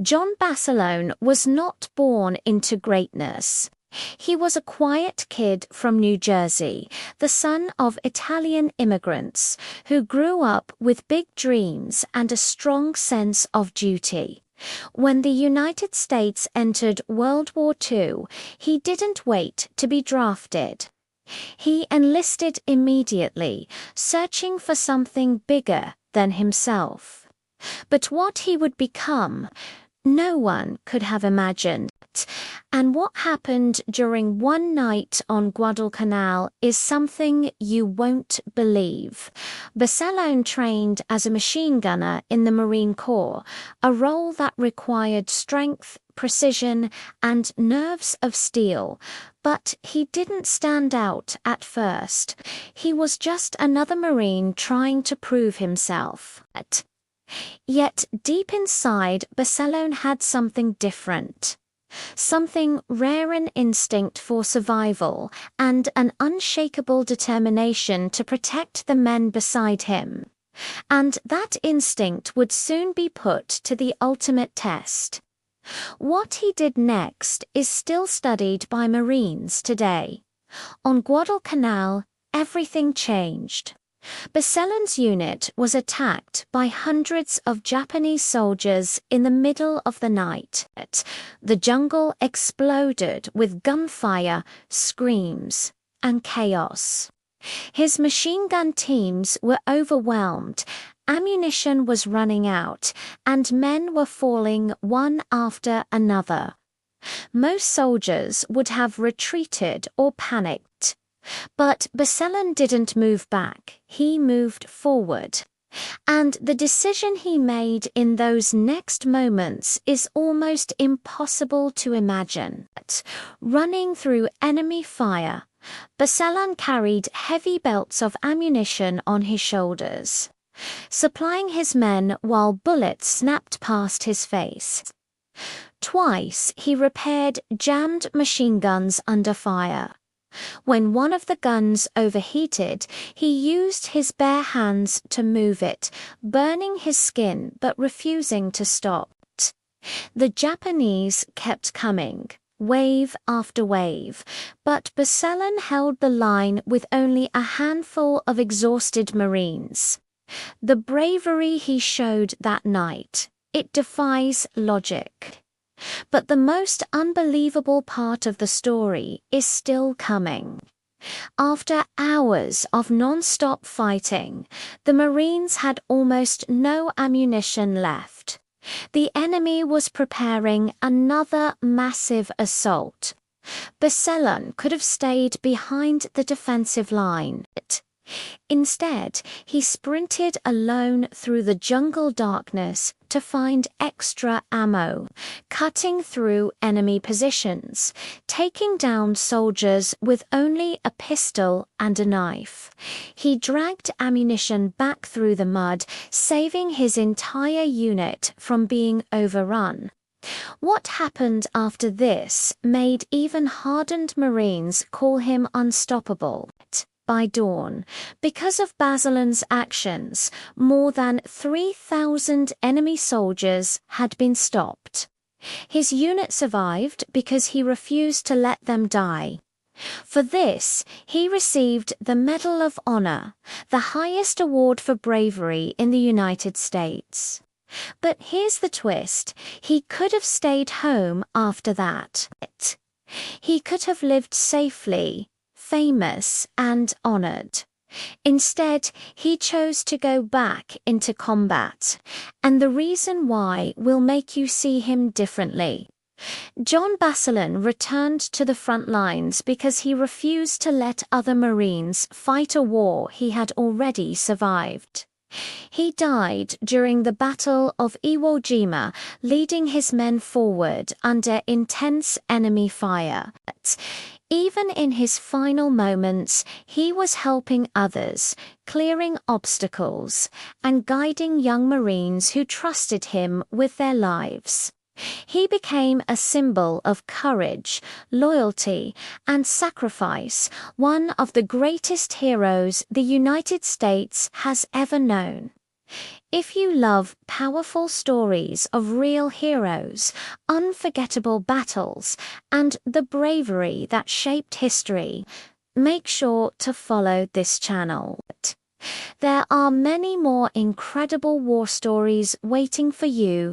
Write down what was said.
John Basilone was not born into greatness. He was a quiet kid from New Jersey, the son of Italian immigrants, who grew up with big dreams and a strong sense of duty. When the United States entered World War II, he didn't wait to be drafted. He enlisted immediately, searching for something bigger than himself. But what he would become, no one could have imagined. And what happened during one night on Guadalcanal is something you won't believe. Basilone trained as a machine gunner in the Marine Corps, a role that required strength, precision, and nerves of steel. But he didn't stand out at first. He was just another Marine trying to prove himself. Yet deep inside, Basilone had something different. Something rare, an instinct for survival and an unshakable determination to protect the men beside him. And that instinct would soon be put to the ultimate test. What he did next is still studied by Marines today. On Guadalcanal, everything changed. Basilone's unit was attacked by hundreds of Japanese soldiers in the middle of the night. The jungle exploded with gunfire, screams, and chaos. His machine gun teams were overwhelmed, ammunition was running out, and men were falling one after another. Most soldiers would have retreated or panicked. But Basilone didn't move back, he moved forward. And the decision he made in those next moments is almost impossible to imagine. Running through enemy fire, Basilone carried heavy belts of ammunition on his shoulders, supplying his men while bullets snapped past his face. Twice he repaired jammed machine guns under fire. When one of the guns overheated, he used his bare hands to move it, burning his skin but refusing to stop. The Japanese kept coming, wave after wave, but Basilone held the line with only a handful of exhausted Marines. The bravery he showed that night, it defies logic. But the most unbelievable part of the story is still coming. After hours of non-stop fighting, the Marines had almost no ammunition left. The enemy was preparing another massive assault. Basilone could have stayed behind the defensive line. Instead, he sprinted alone through the jungle darkness to find extra ammo, cutting through enemy positions, taking down soldiers with only a pistol and a knife. He dragged ammunition back through the mud, saving his entire unit from being overrun. What happened after this made even hardened Marines call him unstoppable. By dawn, because of Basilone's actions, more than 3,000 enemy soldiers had been stopped. His unit survived because he refused to let them die. For this, he received the Medal of Honor, the highest award for bravery in the United States. But here's the twist: he could have stayed home after that. He could have lived safely, famous and honored. Instead, he chose to go back into combat, and the reason why will make you see him differently. John Basilone returned to the front lines because he refused to let other Marines fight a war he had already survived. He died during the Battle of Iwo-Jima, leading his men forward under intense enemy fire. Even in his final moments, he was helping others, clearing obstacles, and guiding young Marines who trusted him with their lives. He became a symbol of courage, loyalty, and sacrifice, one of the greatest heroes the United States has ever known. If you love powerful stories of real heroes, unforgettable battles, and the bravery that shaped history, make sure to follow this channel. There are many more incredible war stories waiting for you